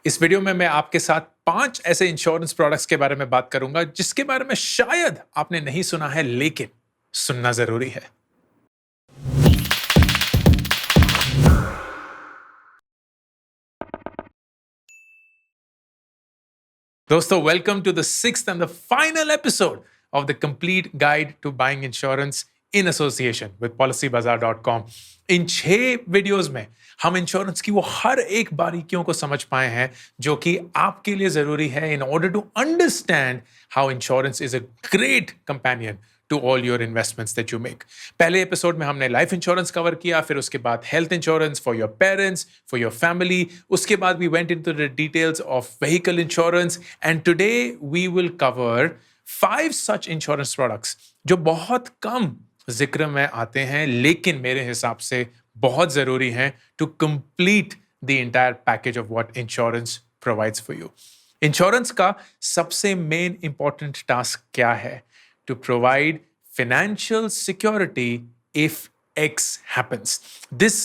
इस वीडियो में मैं आपके साथ 5 ऐसे इंश्योरेंस प्रोडक्ट्स के बारे में बात करूंगा जिसके बारे में शायद आपने नहीं सुना है, लेकिन सुनना जरूरी है। दोस्तों, welcome to the sixth and the final episode of the complete guide to buying insurance in association with policybazaar.com। इन 6 वीडियोस में हम इंश्योरेंस की वो हर एक बारीकियों को समझ पाए हैं जो कि आपके लिए जरूरी है in order to understand how insurance is a great companion to all your investments that you make. पहले एपिसोड में हमने लाइफ इंश्योरेंस कवर किया, फिर उसके बाद health insurance for your parents, for your family. उसके बाद we went into the details of vehicle insurance and today we will cover 5 such insurance products जो बहुत कम जिक्र में आते हैं, लेकिन मेरे हिसाब से बहुत जरूरी हैं to complete the entire package of what insurance provides for you. Insurance का सबसे मेन इंपॉर्टेंट टास्क क्या है? To provide financial security if X happens. This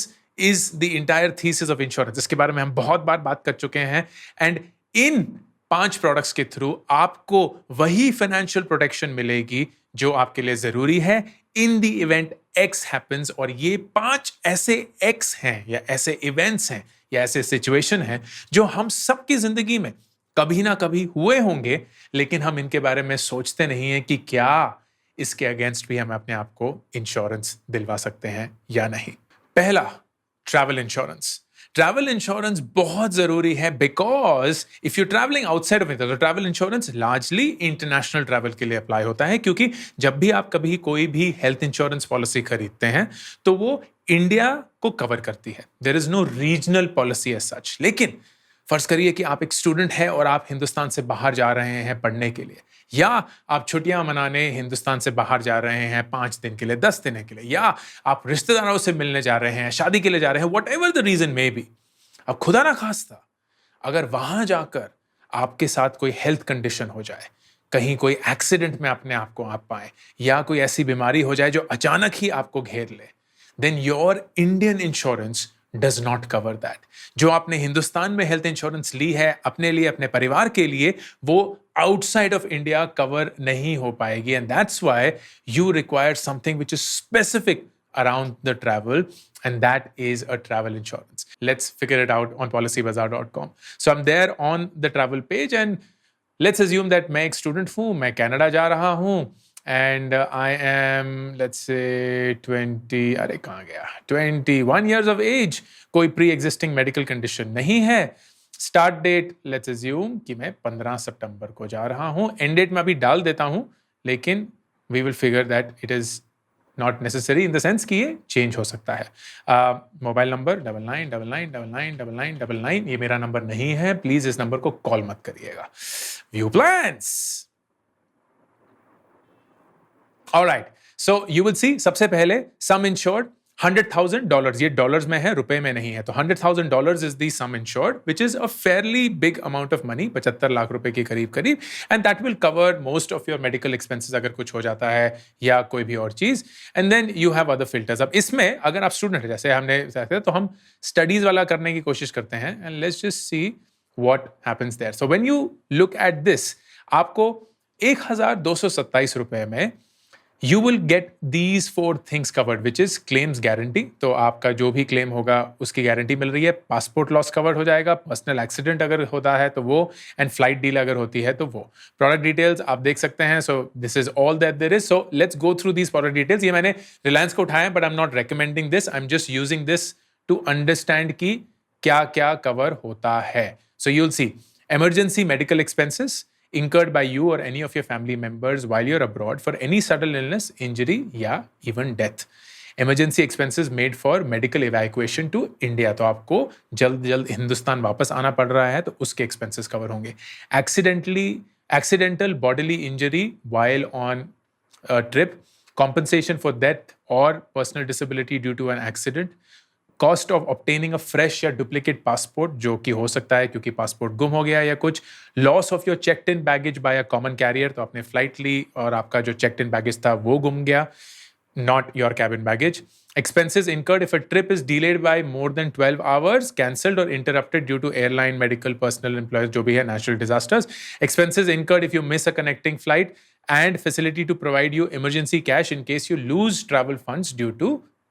is the entire thesis of insurance. इसके बारे में हम बहुत बार बात कर चुके हैं एंड इन 5 प्रोडक्ट्स के थ्रू आपको वही फाइनेंशियल प्रोटेक्शन मिलेगी जो आपके लिए जरूरी है in the event X happens। और ये 5 ऐसे X हैं या ऐसे इवेंट्स हैं या ऐसे सिचुएशन हैं जो हम सबकी जिंदगी में कभी ना कभी हुए होंगे, लेकिन हम इनके बारे में सोचते नहीं हैं कि क्या इसके अगेंस्ट भी हम अपने आप को इंश्योरेंस दिलवा सकते हैं या नहीं। पहला, ट्रैवल इंश्योरेंस। ट्रैवल इंश्योरेंस बहुत जरूरी है because if you travelling outside of India, तो travel insurance largely international travel के लिए अप्लाई होता है, क्योंकि जब भी आप कभी कोई भी हेल्थ इंश्योरेंस पॉलिसी खरीदते हैं तो वो इंडिया को कवर करती है। There is no regional policy as such. लेकिन फर्ज करिए कि आप एक स्टूडेंट हैं और आप हिंदुस्तान से बाहर जा रहे हैं पढ़ने के लिए, या आप छुट्टियां मनाने हिंदुस्तान से बाहर जा रहे हैं 5 दिन के लिए, 10 दिन के लिए, या आप रिश्तेदारों से मिलने जा रहे हैं, शादी के लिए जा रहे हैं, whatever the reason may be. अब खुदा ना खास्ता अगर वहां जाकर आपके साथ कोई हेल्थ कंडीशन हो जाए, कहीं कोई एक्सीडेंट में अपने आप को आप पाए, या कोई ऐसी बीमारी हो जाए जो अचानक ही आपको घेर ले, then your Indian insurance does not cover that। जो आपने हिंदुस्तान में हेल्थ इंश्योरेंस ली है अपने लिए, अपने परिवार के लिए, वो आउटसाइड ऑफ इंडिया कवर नहीं हो पाएगी। And that's why you require something which is specific around the travel, and that is a travel insurance. Let's figure it out on policybazaar.com. So I'm there on the travel page and let's assume that मैं एक student हूँ, मैं Canada जा रहा हूँ and I am, let's say 21 years of age, कोई pre-existing medical condition नहीं है। Start date let's assume कि मैं 15 सितंबर को जा रहा हूँ। End date मैं अभी डाल देता हूँ, लेकिन we will figure that it is not necessary in the sense कि ये change हो सकता है। मोबाइल नंबर 9999999999, ये मेरा नंबर नहीं है, प्लीज इस नंबर को कॉल मत करिएगा। View plans। Alright, so you will see सबसे पहले sum insured $100,000, ये डॉलर्स में है, रुपए में नहीं है, तो $100,000 is the sum insured, which is a fairly big amount of money, 75 lakh रुपए के करीब करीब, and that will cover most of your medical expenses अगर कुछ हो जाता है या कोई भी और चीज। And then you have other filters। अब इसमें अगर आप स्टूडेंट है, जैसे हमने तो हम स्टडीज वाला करने की कोशिश करते हैं, and let's just see what happens there। So when you look at this, आपको 1,227 रुपए में you will get these 4 things covered, which is claims guarantee। तो आपका जो भी क्लेम होगा उसकी गारंटी मिल रही है। पासपोर्ट लॉस कवर हो जाएगा, पर्सनल एक्सीडेंट अगर होता है तो वो, एंड फ्लाइट डील अगर होती है तो वो। प्रोडक्ट डिटेल्स आप देख सकते हैं। So this is all that there is. So let's go through these product details. ये मैंने रिलायंस को उठाया, but I am not recommending this, I am just using this to understand कि क्या क्या कवर होता है। So you will see emergency medical expenses incurred by you or any of your family members while you're abroad for any sudden illness, injury या even death। emergency expenses made for medical evacuation to India, तो आपको जल्द हिंदुस्तान वापस आना पड़ रहा है तो उसके expenses कवर होंगे। accidental bodily injury while on a trip, compensation for death or personal disability due to an accident, cost of obtaining a fresh या डुप्लीकेट पासपोर्ट, जो कि हो सकता है क्योंकि पासपोर्ट गुम हो गया या कुछ, loss of your checked in baggage by a common carrier, तो आपने फ्लाइट ली और आपका जो चेक्ड इन बैगेज था वो गुम गया, not your cabin baggage. Expenses incurred if a trip is delayed by more than 12 hours, cancelled or interrupted due to airline, medical, personal, employees, जो भी है, natural disasters. Expenses incurred if you miss a connecting flight, and facility to provide you emergency cash in case you lose travel funds due to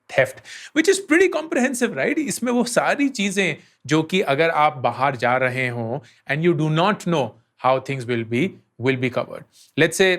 theft, which is pretty comprehensive, right? इसमें वो सारी चीजें जो कि अगर आप बाहर जा रहे हो and you do not know how things will be covered. Let's say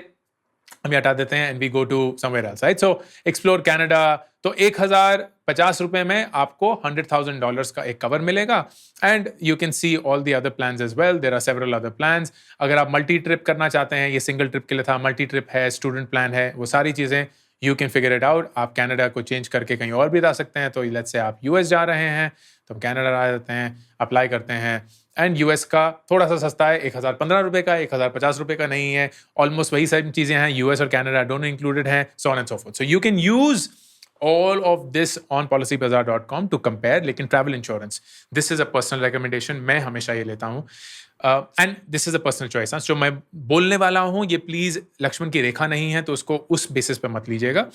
हम हटा देते हैं and we go to somewhere else, right? So explore Canada. तो 1,050 रुपए में आपको $100,000 का एक कवर मिलेगा and you can see all the other plans as well. There are several other plans. अगर आप मल्टी ट्रिप करना चाहते हैं, ये सिंगल ट्रिप के लिए था, मल्टी ट्रिप है, स्टूडेंट प्लान है, वो सारी चीजें you can figure it out. आप कनाडा को चेंज करके कहीं और भी जा सकते हैं. तो लेट्स से आप यूएस जा रहे हैं तो हम कनाडा आ जाते हैं, अप्लाई करते हैं एंड यूएस का थोड़ा सा सस्ता है, 1,015 रुपए का, 1,050 रुपए का नहीं है. ऑलमोस्ट वही सारी चीजें हैं, यूएस और कनाडा दोनों इंक्लूडेड हैं, so on and so forth. So you can use all of this on policybazaar.com to compare. लेकिन travel insurance, this is a personal recommendation, मैं हमेशा ये लेता हूँ and this is a personal choice. जो मैं बोलने वाला हूँ ये प्लीज लक्ष्मण की रेखा नहीं है, तो उसको उस बेसिस पे मत लीजिएगा.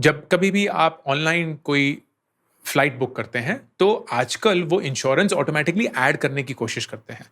जब कभी भी आप ऑनलाइन कोई फ्लाइट बुक करते हैं तो आजकल वो इंश्योरेंस ऑटोमेटिकली ऐड करने की कोशिश करते हैं.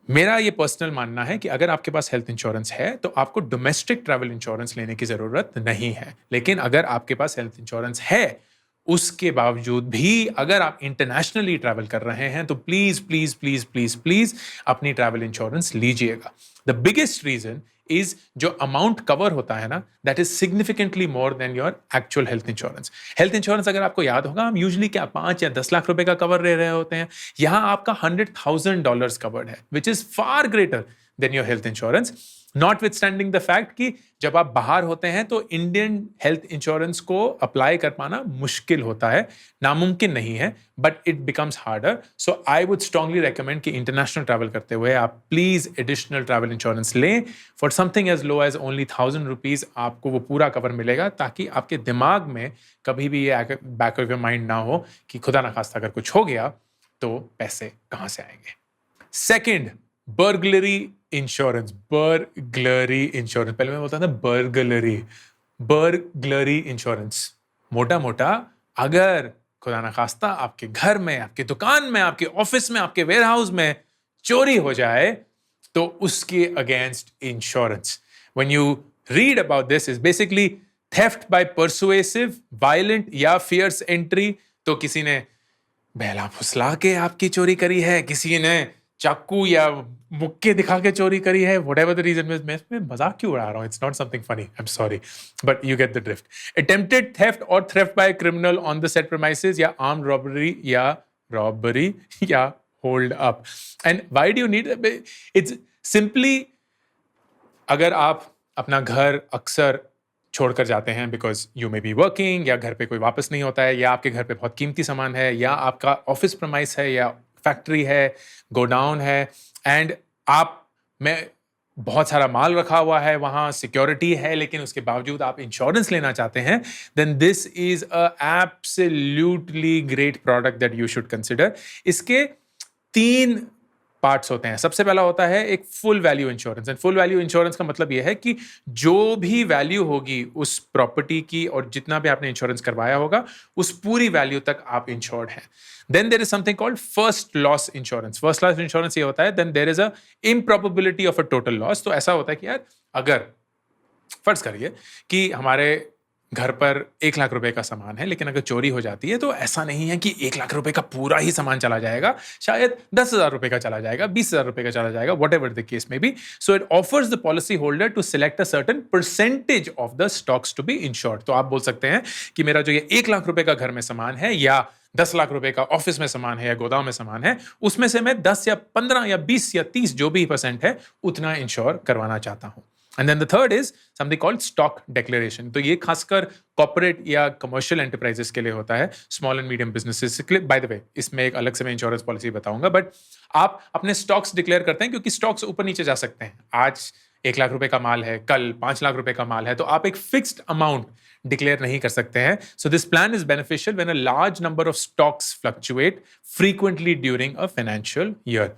मेरा ये पर्सनल मानना है कि अगर आपके पास हेल्थ इंश्योरेंस है तो आपको डोमेस्टिक ट्रैवल इंश्योरेंस लेने की जरूरत नहीं है. लेकिन अगर आपके पास हेल्थ इंश्योरेंस है उसके बावजूद भी अगर आप इंटरनेशनली ट्रैवल कर रहे हैं तो please please please please please अपनी ट्रैवल इंश्योरेंस लीजिएगा. द बिगेस्ट रीजन इज जो अमाउंट कवर होता है ना, that is significantly more than your actual health insurance. Health insurance अगर आपको याद होगा, हम यूजुअली क्या 5 या 10 लाख रुपए का कवर ले रहे होते हैं. यहां आपका $100,000 कवर्ड है, which is far greater than your health insurance. Notwithstanding the fact कि जब आप बाहर होते हैं तो इंडियन हेल्थ इंश्योरेंस को अप्लाई कर पाना मुश्किल होता है, नामुमकिन नहीं है, but it becomes harder. So I would strongly recommend कि इंटरनेशनल ट्रैवल करते हुए आप प्लीज एडिशनल ट्रैवल इंश्योरेंस लें. For something as low as only ₹1,000 आपको वो पूरा कवर मिलेगा, ताकि आपके दिमाग में कभी भी ये बैक ऑफ योर माइंड ना हो कि खुदा ना खास्ता अगर कुछ हो गया तो पैसे कहां से आएंगे. Second, burglary insurance. Burglary insurance, पहले मैं बोलता था बर्गलरी इंश्योरेंस. मोटा मोटा अगर खुदा ना खास्ता आपके घर में, आपके दुकान में, आपके ऑफिस में, आपके वेयरहाउस में चोरी हो जाए तो उसके against insurance. When you read about this is basically theft by persuasive, violent या फियर्स एंट्री. तो किसी ने बहला फुसला के आपकी चोरी करी है, किसी ने चाकू या मुक्के दिखा के चोरी करी है, whatever the reason. मैं मजाक क्यों उड़ा रहा हूँ? It's not something funny. I'm sorry, but you get the drift. Attempted theft or theft by a criminal on the said premises या armed robbery या hold up. And why do you need it? It's simply अगर आप अपना घर अक्सर छोड़कर जाते हैं because you may be working, या घर पे कोई वापस नहीं होता है, या आपके घर पे बहुत कीमती सामान है, या आपका ऑफिस प्रमाइस है, या फैक्ट्री है, गोडाउन है, एंड आप में बहुत सारा माल रखा हुआ है, वहाँ सिक्योरिटी है, लेकिन उसके बावजूद आप इंश्योरेंस लेना चाहते हैं, then this is a absolutely great product that you should consider. इसके 3 पार्ट्स होते हैं. सबसे पहला होता है एक full value insurance. And full value insurance का मतलब यह है कि जो भी वैल्यू होगी उस प्रॉपर्टी की और जितना भी आपने इंश्योरेंस करवाया होगा उस पूरी वैल्यू तक आप इंश्योर्ड हैं. Then there is something called first loss insurance. First loss insurance ये होता है then there is a improbability of a total loss. तो ऐसा होता है कि यार अगर फर्ज करिए कि हमारे घर पर 1 लाख रुपए का सामान है, लेकिन अगर चोरी हो जाती है तो ऐसा नहीं है कि 1 लाख रुपए का पूरा ही सामान चला जाएगा, शायद 10,000 रुपए का चला जाएगा, 20,000 रुपए का चला जाएगा, whatever the case may be. So it offers the policy holder to select a certain percentage of the stocks to be insured. तो आप बोल सकते हैं कि मेरा जो ये 1 लाख रुपए का घर में सामान है या 10 लाख रुपए का ऑफिस में सामान है या गोदाम में सामान है, उसमें से मैं 10 या 15 या 20 या 30 जो भी % है उतना इंश्योर करवाना चाहता हूं. And then the third is something called stock declaration. तो ये खासकर कॉर्पोरेट या कमर्शियल एंटरप्राइजेस के लिए होता है, स्मॉल एंड मीडियम बिजनेसेस के लिए. बाय द वे इसमें एक अलग से मैं इंश्योरेंस पॉलिसी बताऊंगा, बट आप अपने स्टॉक्स डिक्लेयर करते हैं क्योंकि स्टॉक्स ऊपर नीचे जा सकते हैं. आज 1 लाख रुपए का माल है, कल 5 लाख रुपए का माल है, तो आप एक फिक्स्ड अमाउंट डिक्लेयर नहीं कर सकते हैं. So this plan is beneficial when a large number of stocks fluctuate frequently during a financial year.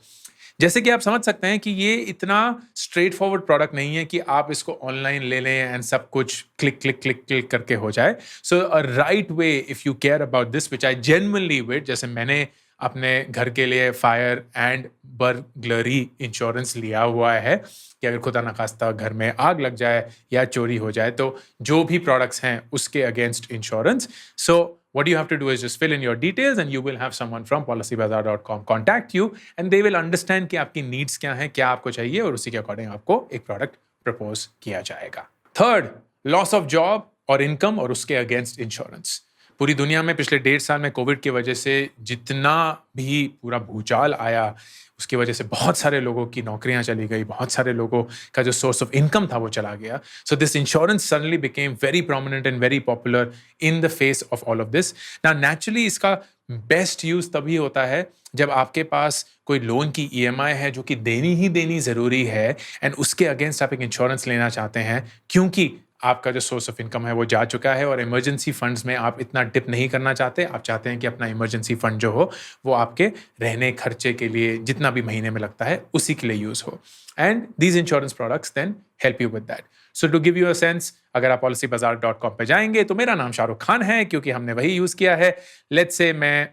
जैसे कि आप समझ सकते हैं कि ये इतना स्ट्रेट फॉरवर्ड प्रोडक्ट नहीं है कि आप इसको ऑनलाइन ले लें एंड सब कुछ क्लिक क्लिक क्लिक क्लिक करके हो जाए. So a right way if you care about this which I genuinely with, जैसे मैंने अपने घर के लिए फायर एंड बर्गलरी इंश्योरेंस लिया हुआ है कि अगर खुदा न खास्ता घर में आग लग जाए या चोरी हो जाए तो जो भी प्रोडक्ट्स हैं उसके against insurance. So what you have to do is just fill in your details and you will have someone from policybazaar.com contact you and they will understand कि आपकी needs क्या हैं, क्या आपको चाहिए और उसी के अकॉर्डिंग आपको एक प्रोडक्ट प्रपोज किया जाएगा. थर्ड, लॉस ऑफ जॉब और इनकम और उसके अगेंस्ट इंश्योरेंस. पूरी दुनिया में पिछले 1.5 साल में कोविड की वजह से जितना भी पूरा भूचाल आया उसकी वजह से बहुत सारे लोगों की नौकरियां चली गई, बहुत सारे लोगों का जो सोर्स ऑफ इनकम था वो चला गया. So this insurance suddenly became very prominent and very popular in the face of all of this. Now naturally इसका बेस्ट यूज तभी होता है जब आपके पास कोई लोन की ईएमआई है जो कि देनी ही देनी जरूरी है एंड उसके अगेंस्ट आप एक इंश्योरेंस लेना चाहते हैं क्योंकि आपका जो सोर्स ऑफ इनकम है वो जा चुका है और इमरजेंसी फंड्स में आप इतना डिप नहीं करना चाहते. आप चाहते हैं कि अपना इमरजेंसी फंड जो हो वो आपके रहने खर्चे के लिए जितना भी महीने में लगता है उसी के लिए यूज हो. And these insurance products then help you with that. So to give you a sense, अगर आप policybazaar.com पे जाएंगे तो मेरा नाम शाहरुख खान है क्योंकि हमने वही यूज किया है. लेट्स से मैं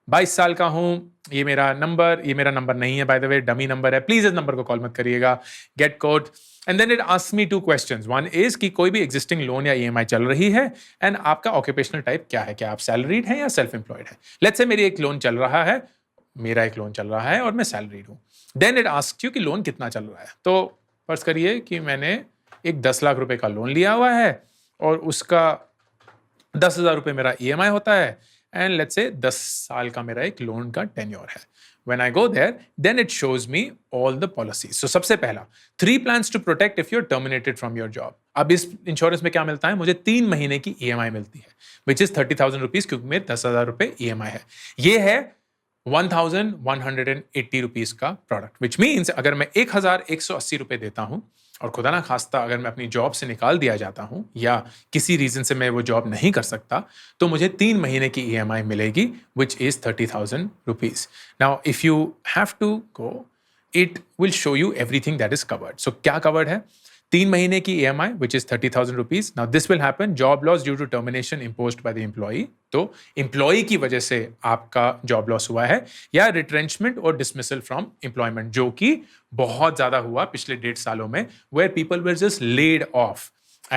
22 साल का हूं, ये मेरा नंबर नहीं है, by the way dummy number है, प्लीज इस नंबर को कॉल मत करिएगा. Gate code and then it asks me 2 questions. One is कि कोई भी एग्जिस्टिंग लोन या ईएमआई चल रही है एंड आपका ऑक्यूपेशनल टाइप क्या है, क्या आप सैलरीड हैं या सेल्फ एम्प्लॉयड है. लेट्स से मेरा एक लोन चल रहा है और मैं सैलरीड हूं. देन इट आस्क्स यू कि लोन कितना चल रहा है. तो फर्ज करिए कि मैंने एक 10 लाख रुपए का लोन लिया हुआ है और उसका 10,000 रुपए मेरा ईएमआई होता है एंड लेट्स से 10 साल का मेरा एक लोन का टेन्योर है. When I go there, then it shows me all the policies. So सबसे पहला 3 plans to protect if you're terminated from your job. अब इस इंश्योरेंस में क्या मिलता है, मुझे 3 महीने की ईएमआई मिलती है which is 30,000 रुपीज क्योंकि मेरे 10,000 रुपए ईएमआई है. ये है 1,180 रुपीज का प्रोडक्ट विच मीन्स अगर मैं 1,180 रुपए देता हूं और खुदा ना खास्ता अगर मैं अपनी जॉब से निकाल दिया जाता हूं या किसी रीजन से मैं वो जॉब नहीं कर सकता तो मुझे 3 महीने की ईएमआई मिलेगी which is 30,000 rupees. Now if you have to go it will show you everything that is covered. So क्या कवर्ड है, 3 महीने की EMI which is 30,000 rupees. Now this will happen job loss due to termination imposed by the employee. तो employee की वजह से आपका job loss हुआ है या retrenchment और dismissal from employment जो कि बहुत ज्यादा हुआ पिछले 1.5 सालों में where people were just laid off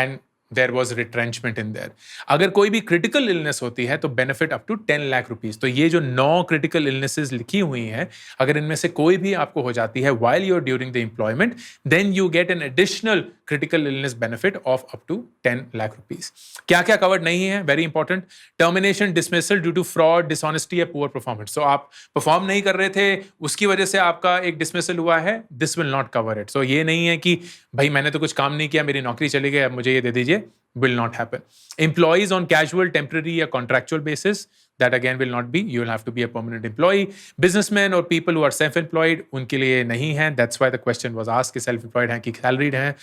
and there was retrenchment in there. अगर कोई भी critical illness होती है तो benefit up to 10 lakh rupees. तो ये जो 9 critical illnesses लिखी हुई हैं अगर इनमें से कोई भी आपको हो जाती है while you're during the employment then you get an additional critical illness benefit of up to 10 lakh rupees. क्या क्या covered नहीं है, very important. Termination, dismissal due to fraud, dishonesty या poor performance. So आप perform नहीं कर रहे थे उसकी वजह से आपका एक dismissal हुआ है, this will not cover it. So ये नहीं है कि भाई मैंने तो कुछ काम नहीं किया, मेरी नौकरी चली गई, अब मुझे ये दे दीजिए, will not happen. Employees on casual, temporary या contractual basis, that again will not be. You will have to be a permanent employee. Businessmen or people who are self-employed, उनके लिए नहीं है. That's why the question was asked कि self-employed हैं कि salaried हैं.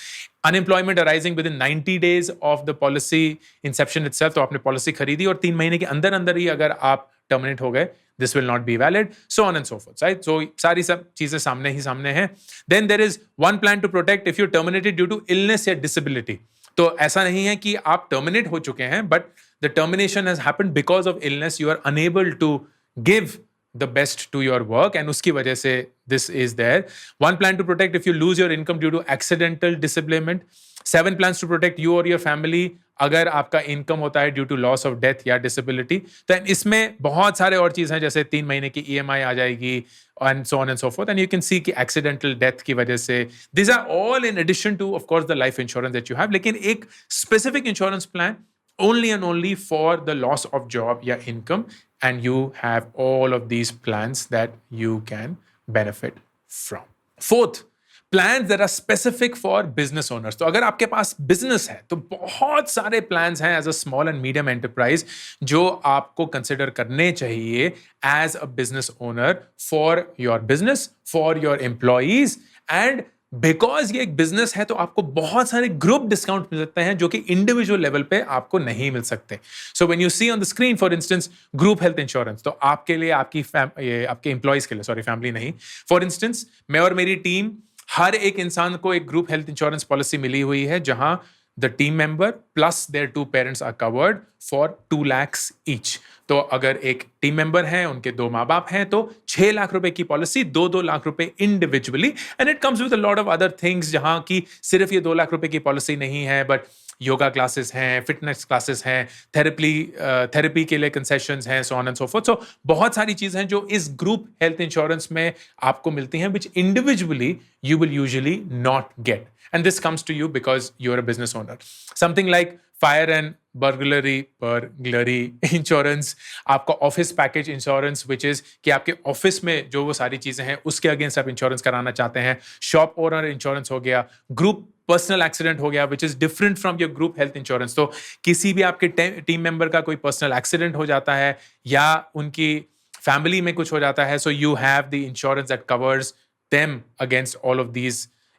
Unemployment arising within 90 days of the policy inception itself. तो आपने policy खरीदी और 3 महीने के अंदर अंदर ही अगर आप terminate हो गए, this will not be valid. So on and so forth. Right? So सारी सब चीजें सामने ही सामने हैं. Then there is one plan to protect if you're terminated due to illness या disability. तो ऐसा नहीं है कि आप टर्मिनेट हो चुके हैं but the termination has happened because of illness, you are unable to give the best to your work and उसकी वजह से this is there. One plan to protect if you lose your income due to accidental disablement. 7 plans to protect you और your family अगर आपका income होता है due to loss of death या disability. तो इसमें बहुत सारे और चीज हैं जैसे 3 महीने की EMI आ जाएगी and so on and so forth, and you can see कि accidental death की वजह से these are all in addition to of course the life insurance that you have. लेकिन एक specific insurance plan only and only for the loss of job या income, and you have all of these plans that you can benefit from. Fourth, plans that are specific for business owners. तो अगर आपके पास business है तो बहुत सारे plans हैं as a small and medium enterprise जो आपको consider करने चाहिए as a business owner for your business, for your employees and because ये एक बिजनेस है तो आपको बहुत सारे ग्रुप डिस्काउंट मिल सकते हैं जो कि इंडिविजुअल लेवल पे आपको नहीं मिल सकते. So when you see on the screen for instance group health insurance, तो आपके लिए आपके एम्प्लॉयज के लिए, सॉरी फैमिली नहीं, फॉर इंस्टेंस मैं और मेरी टीम, हर एक इंसान को एक ग्रुप हेल्थ इंश्योरेंस पॉलिसी मिली हुई है जहां the team member plus their 2 parents are covered for 2 lakhs each. तो अगर एक टीम मेंबर है, उनके 2 माँ बाप हैं, तो 6 लाख रुपए की पॉलिसी, 2-2 लाख रुपए individually, and it comes with a lot of other things, जहां की सिर्फ ये 2 लाख रुपए की पॉलिसी नहीं है, बट योगा क्लासेस हैं, फिटनेस क्लासेस हैं, थेरेपी के लिए कंसेशंस हैं, so on and so forth. So बहुत सारी चीजें हैं जो इस ग्रुप हेल्थ इंश्योरेंस में आपको मिलती हैं, विच individually you will usually not get. And this comes to you because you're a business owner. Something like fire and burglary insurance, आपका office package insurance, which is कि आपके ऑफिस में जो वो सारी चीजें हैं उसके अगेंस्ट आप इंश्योरेंस कराना चाहते हैं. शॉप ओनर इंश्योरेंस हो गया, ग्रुप पर्सनल एक्सीडेंट हो गया, which is different from your group health insurance. तो किसी भी आपके टीम मेंबर का कोई पर्सनल एक्सीडेंट हो जाता है या उनकी फैमिली में कुछ हो जाता है, so you have the insurance that covers them against all of these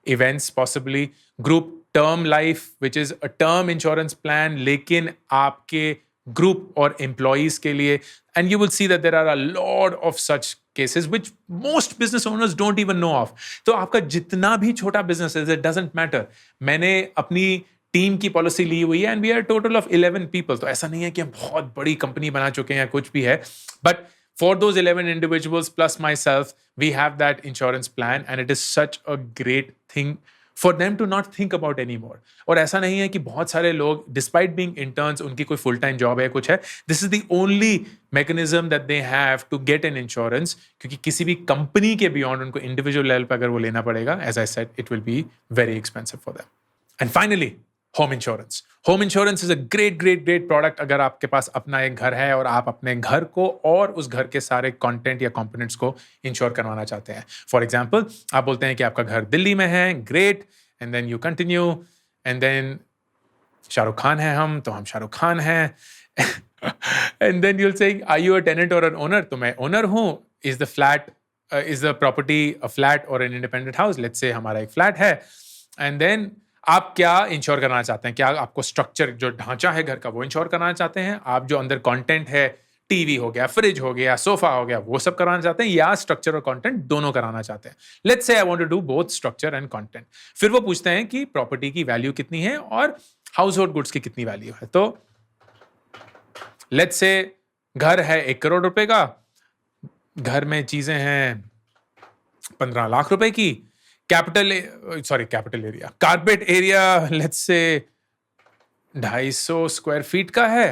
events possibly. Group term life, which is a term insurance plan, लेकिन आपके group और employees के लिए, and you will see that there are a lot of such cases which most business owners don't even know of. तो आपका जितना भी छोटा business है, it doesn't matter. मैंने अपनी टीम की पॉलिसी ली हुई है, and we are total of 11 people. तो ऐसा नहीं है कि हम बहुत बड़ी कंपनी बना चुके हैं या कुछ भी है, but for those 11 individuals plus myself, we have that insurance plan, and it is such a great thing for them to not think about anymore. और ऐसा नहीं है कि बहुत सारे लोग despite being interns, उनकी कोई full time job है, कुछ है, this is the only mechanism that they have to get an insurance, क्योंकि किसी भी कंपनी के beyond उनको individual level पर अगर वो लेना पड़ेगा, as I said, it will be very expensive for them. And finally, home insurance. Home insurance is a great product अगर आपके पास अपना एक घर है और आप अपने घर को और उस घर के सारे कंटेंट या कंपोनेंट्स को इंश्योर करवाना चाहते हैं. फॉर एग्जांपल, आप बोलते हैं कि आपका घर दिल्ली में है, great, and then you continue, and then Shahrukh Khan है हम, तो हम शाहरुख खान हैं. And then you'll say are you a tenant or an owner? तो मैं ओनर हूं. Is the property a flat or an independent house? Let's say हमारा एक फ्लैट है. एंड देन आप क्या इंश्योर करना चाहते हैं? क्या आपको स्ट्रक्चर, जो ढांचा है घर का, वो इंश्योर कराना चाहते हैं? आप जो अंदर कंटेंट है, टीवी हो गया, फ्रिज हो गया, सोफा हो गया, वो सब कराना चाहते हैं, या स्ट्रक्चर और कंटेंट दोनों कराना चाहते हैं? Let's say I want to do both structure and content. फिर वो पूछते हैं कि प्रॉपर्टी की वैल्यू कितनी है और हाउस होल्ड गुड्स की कितनी वैल्यू है. तो लेट्स से घर है 1 करोड़ रुपए का, घर में चीजें हैं 15 लाख रुपए की, capital area, carpet area let's say 250 square feet का है,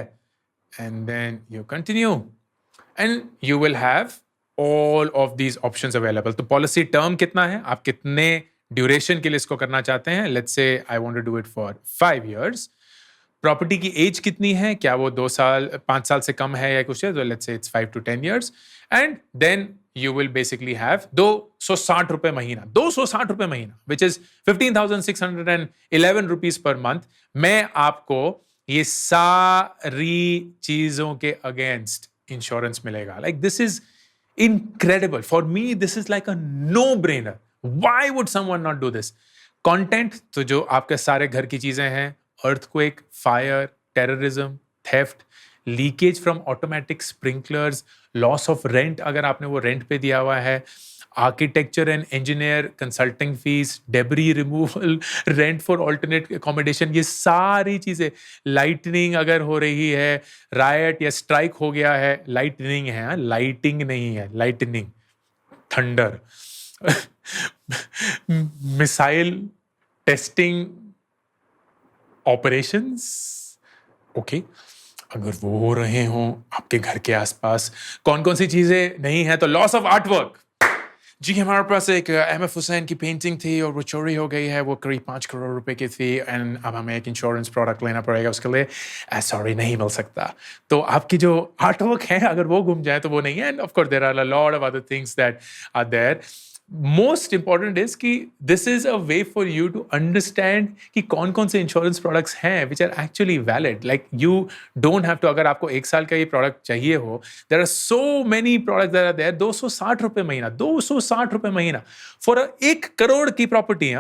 and then you continue, and you will have all of these options available. तो पॉलिसी टर्म कितना है, आप कितने ड्यूरेशन के लिए इसको करना चाहते हैं? Let's say I want to do it for 5 years. Property की एज कितनी है, क्या वो 2 साल 5 साल से कम है या कुछ है? तो let's say it's 5 to 10 years. And then you will basically have 260 रुपए महीना, 260 रुपए महीना, which is 15,611 rupees per month. मैं आपको ये सारी चीजों के अगेंस्ट इंश्योरेंस मिलेगा. Like this is incredible. For me, this is like a no-brainer. Why would someone not do this? Content, तो जो आपके सारे घर की चीजें हैं, earthquake, fire, terrorism, theft, leakage from automatic sprinklers, loss of rent अगर आपने वो रेंट पे दिया हुआ है, architecture and engineer consulting fees, debris removal, rent for alternate accommodation, ये सारी चीजें. लाइटनिंग अगर हो रही है, रायट या स्ट्राइक हो गया है, लाइटनिंग है, लाइटिंग नहीं है, lightning, thunder, missile testing operations, okay, अगर वो हो रहे हों आपके घर के आसपास. कौन कौन सी चीजें नहीं है? तो लॉस ऑफ आर्टवर्क. जी, हमारे पास एक एम.एफ. हुसैन की पेंटिंग थी और वो चोरी हो गई है, वो करीब 5 करोड़ रुपए की थी, एंड अब हमें एक इंश्योरेंस प्रोडक्ट लेना पड़ेगा उसके लिए. सॉरी, नहीं मिल सकता. तो आपकी जो आर्टवर्क है, अगर वो गुम जाए तो वो नहीं है. And of course there are a lot of other things that are there. Most important is कि this is a way for you to understand कि कौन कौन से इंश्योरेंस प्रोडक्ट्स हैं which are actually valid. Like you don't have to, अगर आपको 1 साल का ये प्रोडक्ट चाहिए हो, there are so many products that are there. 260 रुपए महीना, 260 रुपए महीना फॉर 1 करोड़ की प्रॉपर्टी.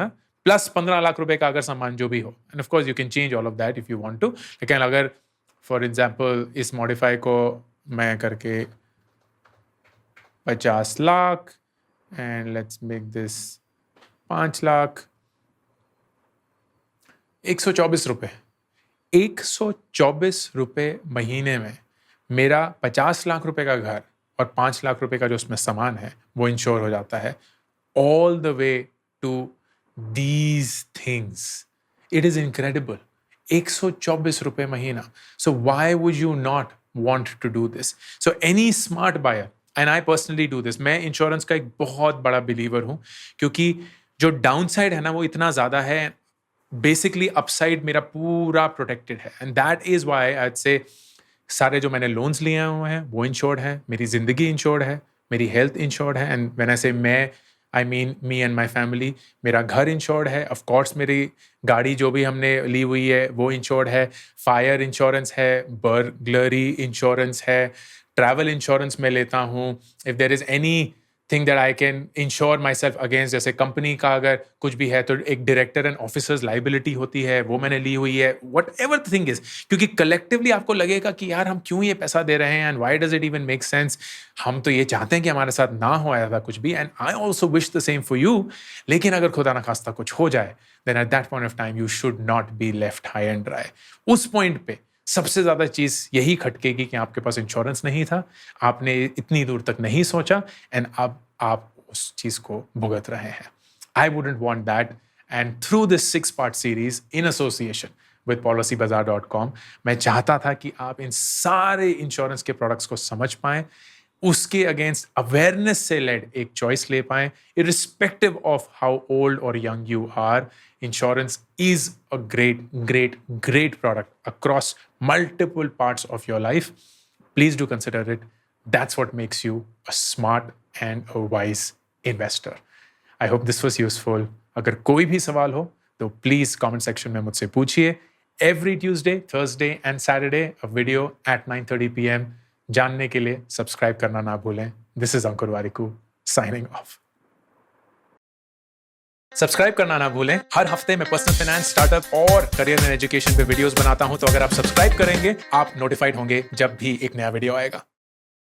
प्लस 15 लाख रुपए का अगर सामान जो भी हो. And of course you can change all of that if you want to. लेकिन अगर फॉर एग्जांपल इस मॉडिफाई को मैं करके 50 lakh and let's make this 5 lakh, 124 रुपए, 124 रुपए महीने में मेरा 50 लाख रुपए का घर और 5 लाख रुपए का जो उसमें सामान है वो इंश्योर हो जाता है. All the way to these things. It is incredible. 124 रुपए महीना. So why would you not want to do this? So any smart buyer, and I personally do this, मैं इंश्योरेंस का एक बहुत बड़ा बिलीवर हूँ, क्योंकि जो डाउन साइड है ना वो इतना ज़्यादा है, बेसिकली अपसाइड मेरा पूरा प्रोटेक्टेड है. एंड दैट इज़ वाई आई से सारे जो मैंने लोन्स लिए हुए हैं वो इंश्योर्ड है, मेरी ज़िंदगी इंश्योर्ड है, मेरी हेल्थ इंश्योर्ड है. एंड व्हेन आई से मैं, I mean me and my family, मेरा घर इंश्योर्ड है. ऑफ कोर्स मेरी गाड़ी जो भी हमने ली हुई है वो इंश्योर्ड है, फायर इंश्योरेंस है, बर्गलरी इंश्योरेंस है, ट्रैवल इंश्योरेंस मैं लेता हूँ. If there is anything that I can insure myself against, जैसे कंपनी का अगर कुछ भी है तो एक डायरेक्टर एंड ऑफिसर्स लाइबिलिटी होती है, वो मैंने ली हुई है. What ever the thing is, क्योंकि कलेक्टिवली आपको लगेगा कि यार हम क्यों ये पैसा दे रहे हैं, and why does it even make sense. हम तो ये चाहते हैं कि हमारे साथ ना हो ऐसा कुछ भी, and I also wish the same for you. लेकिन अगर खुदा ना खास्ता कुछ हो जाए, then at that point of time you should not be left high and dry. उस पॉइंट पे सबसे ज़्यादा चीज़ यही खटकेगी कि आपके पास इंश्योरेंस नहीं था, आपने इतनी दूर तक नहीं सोचा, एंड अब आप उस चीज़ को भुगत रहे हैं. I wouldn't want that. And through this 6-part series in association with policybazaar.com, मैं चाहता था कि आप इन सारे इंश्योरेंस के प्रोडक्ट्स को समझ पाएं, उसके अगेंस्ट अवेयरनेस से लेड एक चॉइस ले पाएं. इरिस्पेक्टिव ऑफ हाउ ओल्ड और young you are, insurance is a great product across multiple parts of your life. Please do consider it. That's what makes you a smart and a wise investor. I hope this was useful. अगर कोई भी सवाल हो तो please comment section में मुझसे पूछिए. Every Tuesday, Thursday and Saturday a video at 9:30 p.m. जानने के लिए सब्सक्राइब करना ना भूलें. This is Ankur Warikoo signing off. Subscribe करना ना भूलें. हर हफ्ते मैं पर्सनल फाइनेंस, स्टार्टअप और करियर एंड एजुकेशन पे वीडियोस बनाता हूं, तो अगर आप सब्सक्राइब करेंगे आप नोटिफाइड होंगे जब भी एक नया वीडियो आएगा.